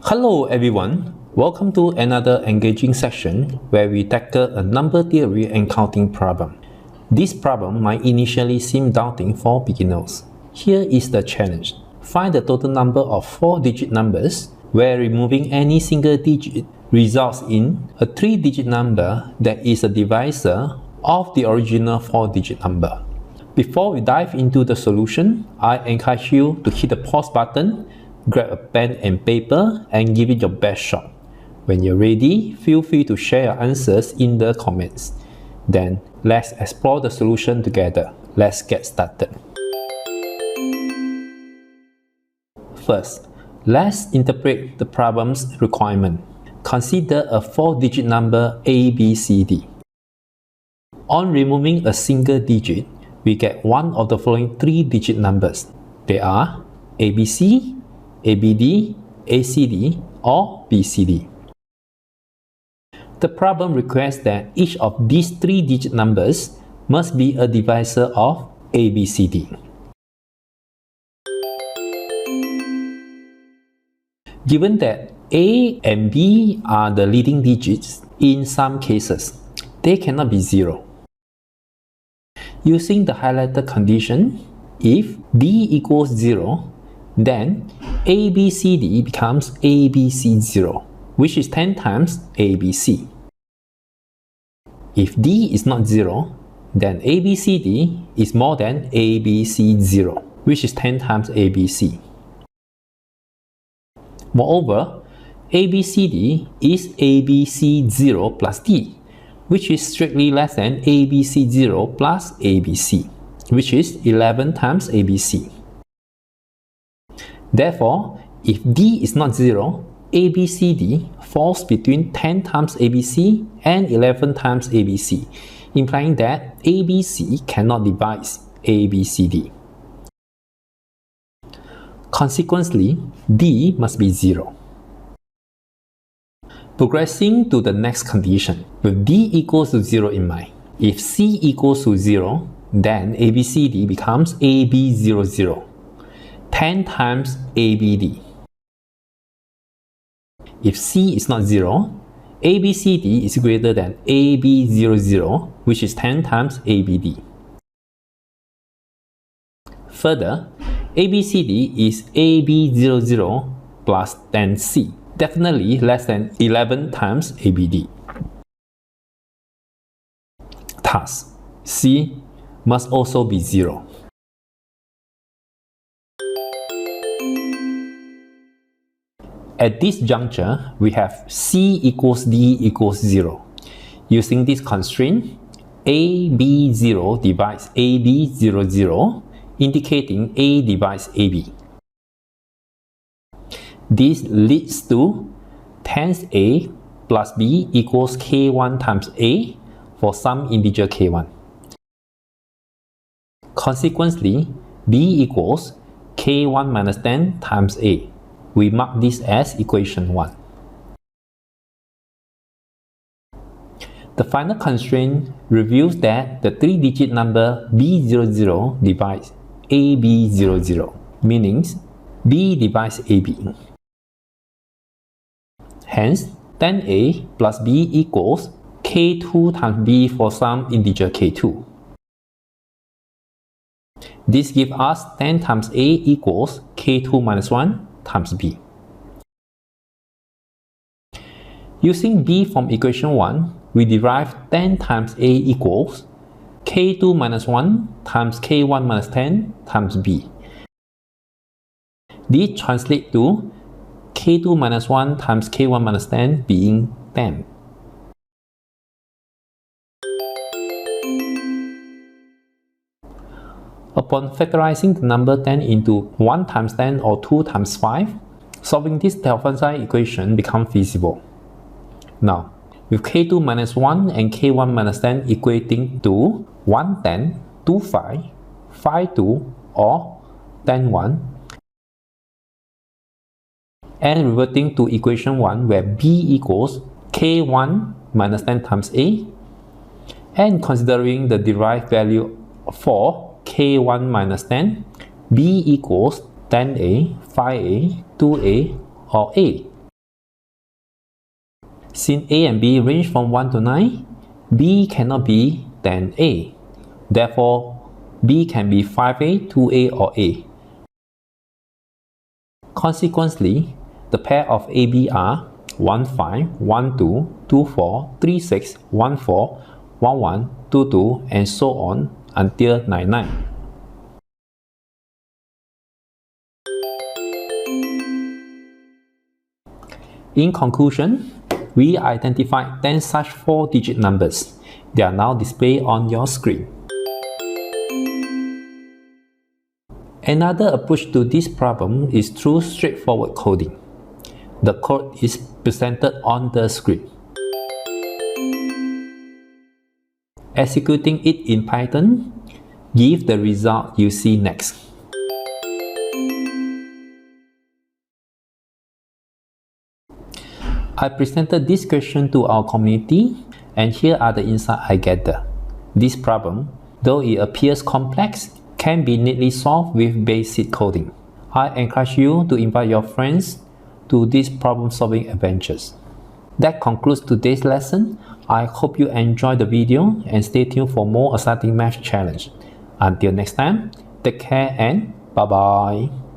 Hello everyone, welcome to another engaging session where we tackle a number theory and counting problem. This problem might initially seem daunting for beginners. Here is the challenge. Find the total number of 4-digit numbers where removing any single digit results in a 3-digit number that is a divisor of the original 4-digit number. Before we dive into the solution, I encourage you to hit the pause button, grab a pen and paper and give it your best shot. When you're ready, feel free to share your answers in the comments. Then, let's explore the solution together. Let's get started. First, let's interpret the problem's requirement. Consider a 4-digit number ABCD. On removing a single digit, we get one of the following 3-digit numbers. They are ABC, ABD, ACD, or BCD. The problem requires that each of these 3-digit numbers must be a divisor of ABCD. Given that A and B are the leading digits, in some cases, they cannot be 0. Using the highlighted condition, if D equals 0, then ABCD becomes ABC0, which is 10 times ABC. If D is not 0, then ABCD is more than ABC0, which is 10 times ABC. Moreover, ABCD is ABC0 plus D, which is strictly less than ABC0 plus ABC, which is 11 times ABC. Therefore, if D is not 0, ABCD falls between 10 times ABC and 11 times ABC, implying that ABC cannot divide ABCD. Consequently, D must be 0. Progressing to the next condition, with D equals to 0 in mind. If C equals to 0, then ABCD becomes AB00, 10 times ABD. If C is not 0, ABCD is greater than AB00, which is 10 times ABD. Further, ABCD is AB00 plus 10C, definitely less than 11 times ABD. Thus, C must also be 0. At this juncture, we have C equals D equals 0. Using this constraint, AB0 divides AB00, indicating A divides AB. This leads to 10 A plus B equals K1 times A for some integer K1. Consequently, B equals K1 minus 10 times A. We mark this as equation 1. The final constraint reveals that the 3-digit number B00 divides AB00, meaning B divides AB. Hence, 10A plus B equals K2 times B for some integer K2. This gives us 10 times A equals K2 minus 1 times B. Using B from equation 1, we derive 10 times A equals K2 minus 1 times K1 minus 10 times B. This translates to K2 minus 1 times K1 minus 10 being 10. Upon factorizing the number 10 into 1 times 10 or 2 times 5, solving this Delphi equation becomes feasible. Now, with K2 minus 1 and K1 minus 10 equating to 1 10, 2 5, 5 2, or 10 1, and reverting to equation 1 where B equals K1 minus 10 times A, and considering the derived value for K1 minus 10, B equals 10A, 5A, 2A, or A. Since A and B range from 1 to 9, B cannot be than A. Therefore, B can be 5A, 2A, or A. Consequently, the pair of AB are 1, 5, 1, 2, 2, 4, 3, 6, 1, 4, 1, 1, 2, 2, and so on until 9, 9. In conclusion, we identified 10 such 4-digit numbers. They are now displayed on your screen. Another approach to this problem is through straightforward coding. The code is presented on the screen. Executing it in Python gives the result you see next. I presented this question to our community, and here are the insights I gathered. This problem, though it appears complex, can be neatly solved with basic coding. I encourage you to invite your friends to these problem-solving adventures. That concludes today's lesson. I hope you enjoyed the video and stay tuned for more exciting math challenge. Until next time, take care and bye-bye.